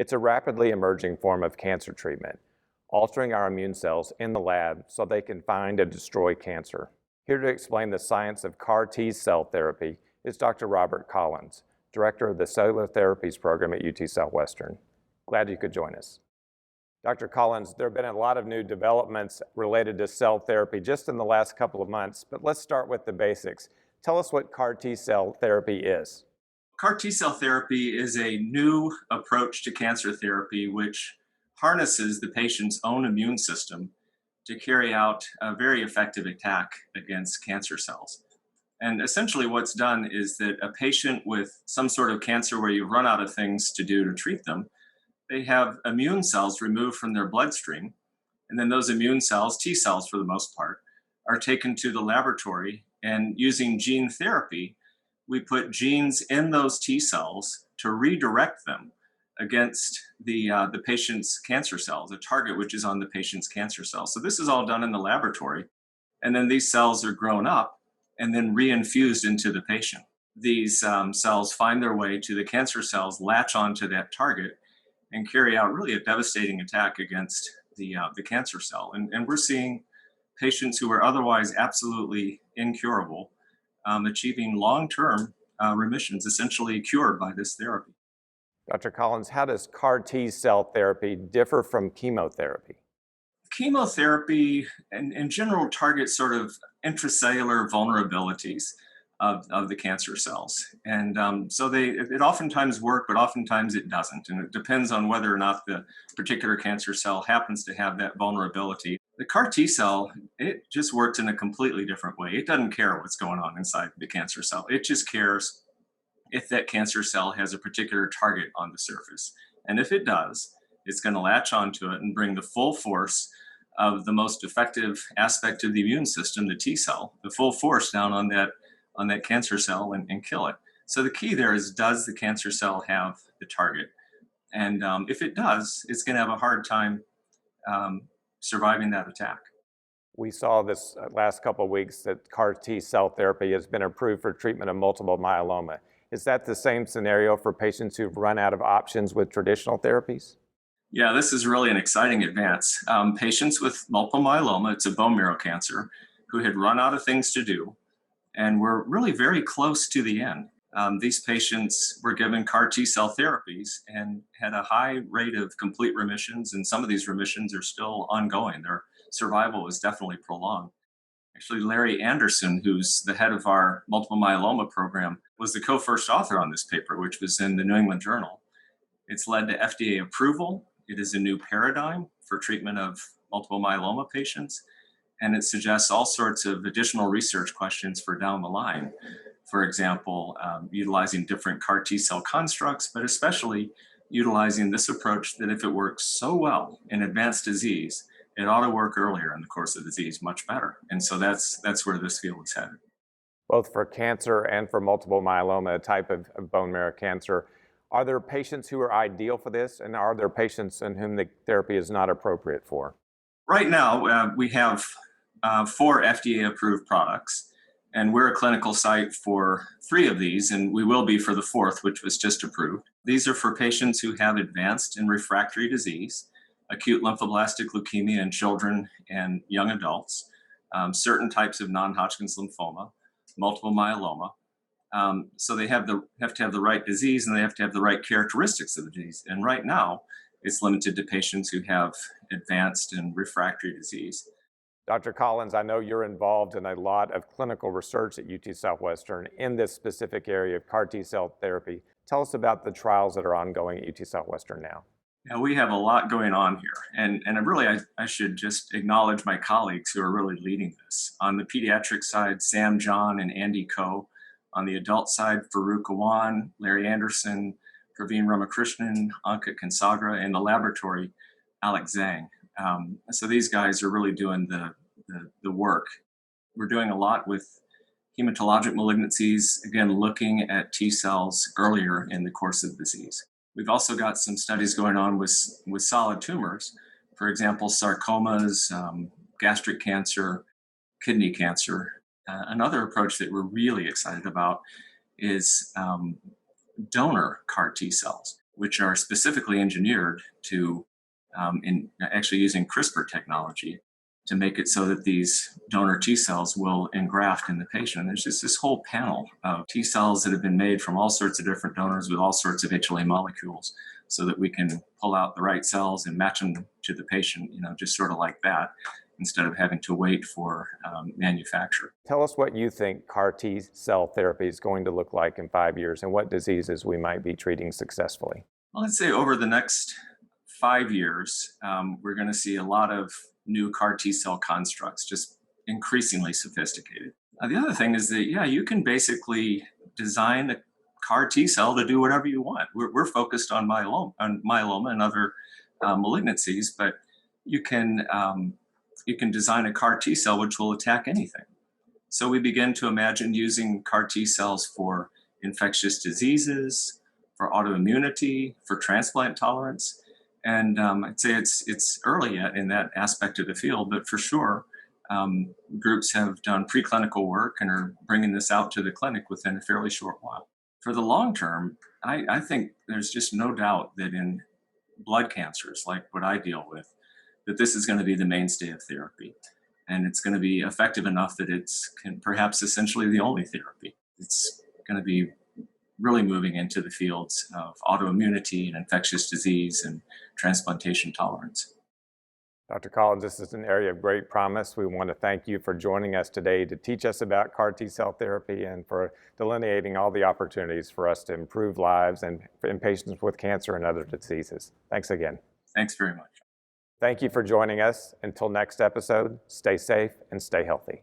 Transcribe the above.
It's a rapidly emerging form of cancer treatment, altering our immune cells in the lab so they can find and destroy cancer. Here to explain the science of CAR T cell therapy is Dr. Robert Collins, Director of the Cellular Therapies Program at UT Southwestern. Glad you could join us. Dr. Collins, there have been a lot of new developments related to cell therapy just in the last couple of months, but let's start with the basics. Tell us what CAR T cell therapy is. CAR T cell therapy is a new approach to cancer therapy which harnesses the patient's own immune system to carry out a very effective attack against cancer cells. And essentially, what's done is that a patient with some sort of cancer where you've run out of things to do to treat them, they have immune cells removed from their bloodstream. And then those immune cells, T cells for the most part, are taken to the laboratory. And using gene therapy, we put genes in those T cells to redirect them against the patient's cancer cells, a target which is on the patient's cancer cells. So this is all done in the laboratory. And then these cells are grown up and then reinfused into the patient. These cells find their way to the cancer cells, latch onto that target, and carry out really a devastating attack against the cancer cell. And we're seeing patients who are otherwise absolutely incurable achieving long-term remissions, essentially cured by this therapy. Dr. Collins, how does CAR T cell therapy differ from chemotherapy? Chemotherapy in general targets sort of intracellular vulnerabilities of the cancer cells. And so it oftentimes works, but oftentimes it doesn't. And it depends on whether or not the particular cancer cell happens to have that vulnerability. The CAR T cell, it just works in a completely different way. It doesn't care what's going on inside the cancer cell. It just cares if that cancer cell has a particular target on the surface. And if it does, it's going to latch onto it and bring the full force of the most effective aspect of the immune system, the T cell, the full force down on that cancer cell and kill it. So the key there is, does the cancer cell have the target? And if it does, it's going to have a hard time surviving that attack. We saw this last couple of weeks that CAR T cell therapy has been approved for treatment of multiple myeloma. Is that the same scenario for patients who've run out of options with traditional therapies? Yeah, this is really an exciting advance. Patients with multiple myeloma, it's a bone marrow cancer, who had run out of things to do and were really very close to the end. These patients were given CAR T cell therapies and had a high rate of complete remissions, and some of these remissions are still ongoing. Their survival is definitely prolonged. Actually, Larry Anderson, who's the head of our multiple myeloma program, was the co-first author on this paper, which was in the New England Journal. It's led to FDA approval. It is a new paradigm for treatment of multiple myeloma patients, and it suggests all sorts of additional research questions for down the line. For example, utilizing different CAR T cell constructs, but especially utilizing this approach that if it works so well in advanced disease, it ought to work earlier in the course of disease much better. And so that's where this field is headed. Both for cancer and for multiple myeloma, a type of bone marrow cancer, are there patients who are ideal for this, and are there patients in whom the therapy is not appropriate for? Right now, we have 4 FDA-approved products, and we're a clinical site for 3 of these, and we will be for the 4th, which was just approved. These are for patients who have advanced and refractory disease, acute lymphoblastic leukemia in children and young adults, certain types of non-Hodgkin's lymphoma, multiple myeloma. So they have to have the right disease, and they have to have the right characteristics of the disease. And right now, it's limited to patients who have advanced and refractory disease. Dr. Collins, I know you're involved in a lot of clinical research at UT Southwestern in this specific area of CAR T cell therapy. Tell us about the trials that are ongoing at UT Southwestern now. Yeah, we have a lot going on here. And really, I should just acknowledge my colleagues who are really leading this. On the pediatric side, Sam John and Andy Ko. On the adult side, Farouk Awan, Larry Anderson, Praveen Ramakrishnan, Ankit Kansagra, and the laboratory, Alex Zhang. So these guys are really doing the work. We're doing a lot with hematologic malignancies, again, looking at T cells earlier in the course of the disease. We've also got some studies going on with solid tumors, for example, sarcomas, gastric cancer, kidney cancer. Another approach that we're really excited about is donor CAR T cells. which are specifically engineered to, in actually using CRISPR technology to make it so that these donor T cells will engraft in the patient. And there's just this whole panel of T cells that have been made from all sorts of different donors with all sorts of HLA molecules so that we can pull out the right cells and match them to the patient, just sort of like that, instead of having to wait for manufacture. Tell us what you think CAR T cell therapy is going to look like in 5 years and what diseases we might be treating successfully. Well, let's say over the next 5 years, we're going to see a lot of new CAR T cell constructs, just increasingly sophisticated. The other thing is that, you can basically design a CAR T cell to do whatever you want. We're focused on myeloma and other malignancies, but you can design a CAR T cell which will attack anything. So we begin to imagine using CAR T cells for infectious diseases, for autoimmunity, for transplant tolerance. And I'd say it's early yet in that aspect of the field, but for sure, groups have done preclinical work and are bringing this out to the clinic within a fairly short while. For the long term, I think there's just no doubt that in blood cancers, like what I deal with, that this is going to be the mainstay of therapy. And it's going to be effective enough that it's perhaps essentially the only therapy. It's going to be really moving into the fields of autoimmunity and infectious disease and transplantation tolerance. Dr. Collins, this is an area of great promise. We want to thank you for joining us today to teach us about CAR T cell therapy and for delineating all the opportunities for us to improve lives and in patients with cancer and other diseases. Thanks again. Thanks very much. Thank you for joining us. Until next episode, stay safe and stay healthy.